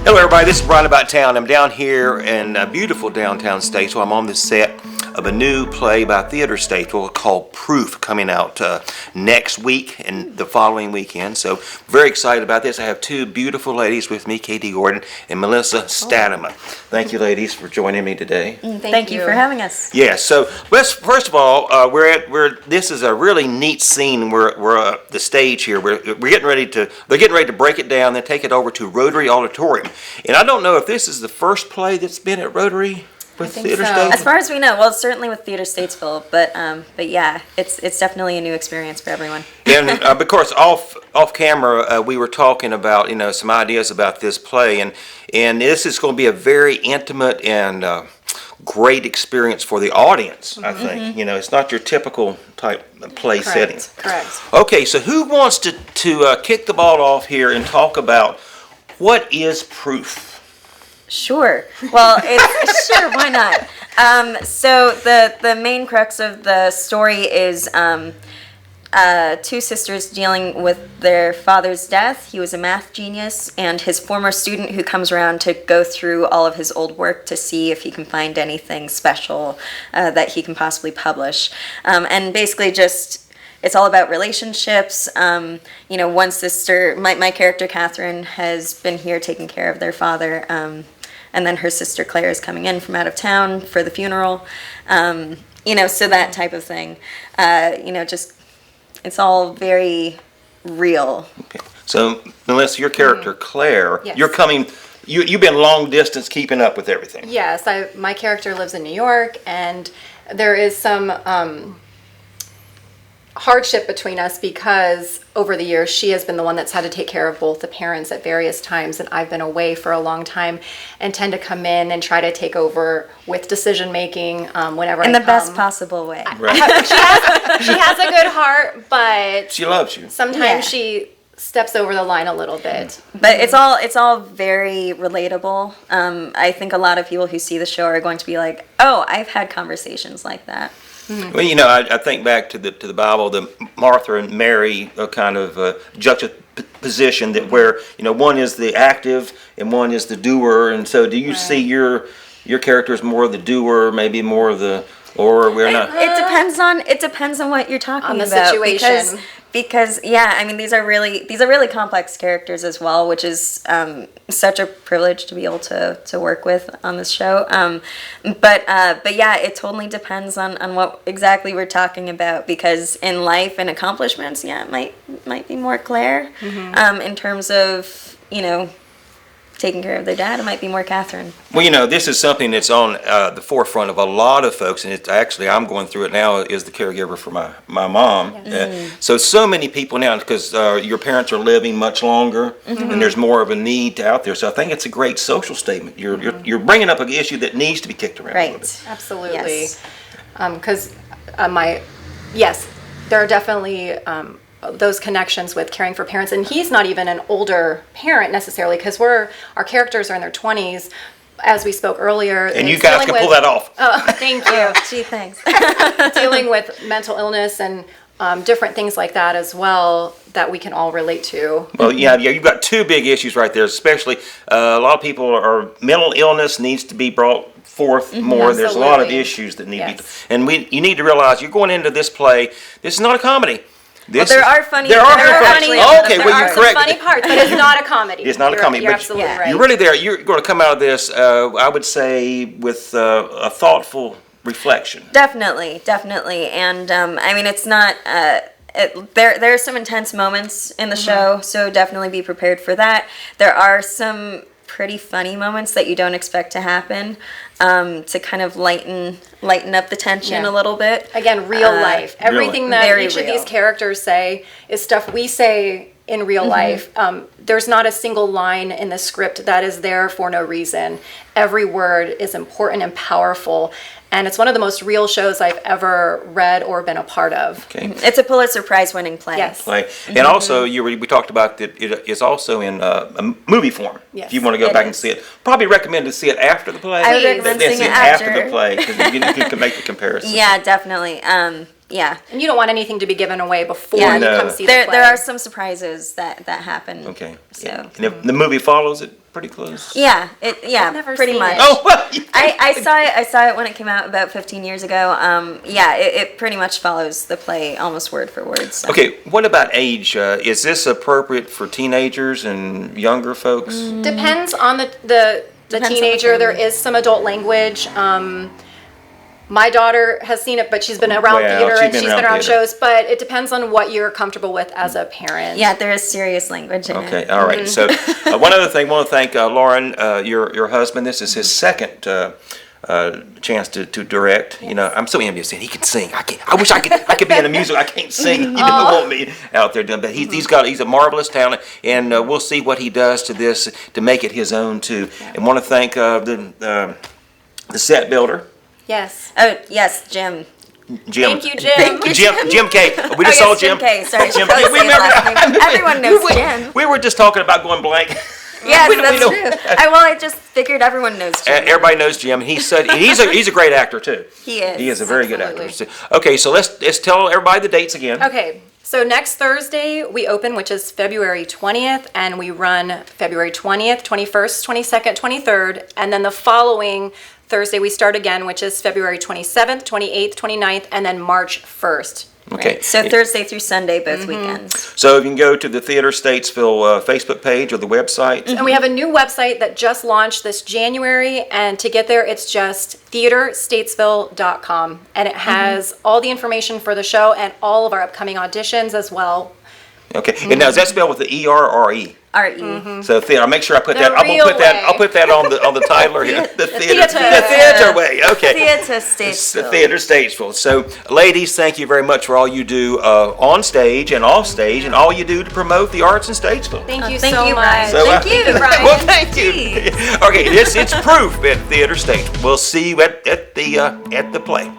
Hello everybody, this is Brian About Town. I'm down here in beautiful downtown Statesville. I'm on the set of a new play by Theater Statesville called Proof, coming out next week and the following weekend. So very excited about this. I have two beautiful ladies with me, Katie Gordon and Melissa Statema. Thank you ladies for joining me today. Thank you for having us. Yeah, so first of all, this is a really neat scene. We're the stage here. They're getting ready to break it down, then take it over to Rotary Auditorium. And I don't know if this is the first play that's been at Rotary with Theater Statesville. As far as we know, well, certainly with Theater Statesville, but yeah, it's definitely a new experience for everyone. And of course, off camera, we were talking about some ideas about this play, and this is going to be a very intimate and great experience for the audience. I think it's not your typical type play setting. Correct. Okay, so who wants to kick the ball off here and talk about what is proof? Sure. Well, sure. Why not? So the main crux of the story is two sisters dealing with their father's death. He was a math genius, and his former student who comes around to go through all of his old work to see if he can find anything special that he can possibly publish. And basically it's all about relationships. One sister, my character Catherine, has been here taking care of their father, and then her sister Claire is coming in from out of town for the funeral. So that type of thing. It's all very real. Okay. So, Melissa, your character Claire, Yes. you've been long distance keeping up with everything. Yes, my character lives in New York, and there is some hardship between us because over the years she has been the one that's had to take care of both the parents at various times, and I've been away for a long time and tend to come in and try to take over with decision making whenever In I the come. best possible way. Right. She has a good heart, but She loves you. sometimes Yeah. she steps over the line a little bit. But it's all very relatable. I think a lot of people who see the show are going to be like, "Oh, I've had conversations like that." Well, I think back to the Bible, the Martha and Mary kind of juxtaposition that where one is the active and one is the doer, and so do you see your character as more of the doer, maybe more of the, or we're not? It depends on what you're talking On the about. situation. Because yeah, I mean these are really complex characters as well, which is such a privilege to be able to work with on this show. But yeah, it totally depends on what exactly we're talking about, because in life and accomplishments, yeah, it might be more Claire. In terms of taking care of their dad, it might be more Catherine. Well, this is something that's on the forefront of a lot of folks, and it's actually, I'm going through it now, is the caregiver for my mom. So many people now, because your parents are living much longer, and there's more of a need out there. So I think it's a great social statement. You're bringing up an issue that needs to be kicked around a little bit. Absolutely. Yes. Because there are definitely those connections with caring for parents, and he's not even an older parent necessarily, because our characters are in their 20s, as we spoke earlier. And you guys can pull that off. Oh, thank you. Gee, thanks. Dealing with mental illness and different things like that as well that we can all relate to. Well, yeah, you've got two big issues right there, especially a lot of people are mental illness needs to be brought forth more. There's a lot of Absolutely. issues that need to be, and you need to realize you're going into this play. This is not a comedy. There are funny. There are funny. Okay, There well, are you're some correct. funny parts, but it's not a comedy. It's not a comedy, You're but absolutely yeah. right. You're really there. You're going to come out of this, I would say, with a thoughtful reflection. Definitely, and I mean it's not. There are some intense moments in the show, so definitely be prepared for that. There are some pretty funny moments that you don't expect to happen, to kind of lighten up the tension a little bit. Again, real life. Everything that Very each of real. these characters say is stuff we say in real life. There's not a single line in the script that is there for no reason. Every word is important and powerful. And it's one of the most real shows I've ever read or been a part of. Okay. It's a Pulitzer Prize winning play. Yes. Play. And also, we talked about that it is also in a movie form. Yes, If you want to go it back and is. see it, probably recommend to see it after the play. I would Please. recommend Then seeing see it after after. the play, because you can make the comparison. Yeah, definitely. Yeah. And you don't want anything to be given away before Yeah, you No. come see the play. There are some surprises that happen. Okay. So And if the movie follows it pretty close. yeah, I've never pretty seen much. it. Oh, well, I saw it when it came out about 15 years ago. Yeah, it pretty much follows the play almost word for word. So. Okay, what about age? Is this appropriate for teenagers and younger folks? Depends on the Depends on the teenager. There family. is some adult language. My daughter has seen it, but she's been around Well, theater she's and been she's around been around theater. shows. But it depends on what you're comfortable with as a parent. Yeah, there is serious language in Okay, it. all right. So one other thing, I want to thank Lauren, your husband. This is his second chance to direct. You know, I'm so envious. And he can sing. I wish I could be in a musical. I can't sing. You don't want me out there doing. But he's a marvelous talent, and we'll see what he does to this to make it his own too. And want to thank the set builder, Yes. Oh yes, Jim. Jim. Thank you, Jim. Jim K. We just saw yes, Jim K. Sorry, Jim, probably we say his last remember. name. Everyone knows Jim. We were just talking about going blank. Yes, we know- that's true. I just figured everyone knows Jim. Everybody knows Jim. He's a great actor too. He is. He is a very good Absolutely. actor. Okay, so let's tell everybody the dates again. Okay, so next Thursday we open, which is February 20th, and we run February 20th, 21st, 22nd, 23rd, and then the following Thursday we start again, which is February 27th, 28th, 29th, and then March 1st. Okay. So Thursday through Sunday, both weekends. So you can go to the Theater Statesville Facebook page or the website. And we have a new website that just launched this January, and to get there, it's just theaterstatesville.com, and it has all the information for the show and all of our upcoming auditions as well. Okay. And now is that spelled with the E-R or E? R.E. So theater. I'll make sure I put The that. I'm gonna real put that. way. I'll put that on the title here. The theater. theater. The theater way. Okay. Theater It's the Statesville. Theater Statesville. So, ladies, thank you very much for all you do on stage and off stage, and all you do to promote the arts in Statesville. Thank you Thank so you, much. Brian. So, Thank you, Brian. Well, thank you. Okay, it's proof at Theater State. We'll see you at the play.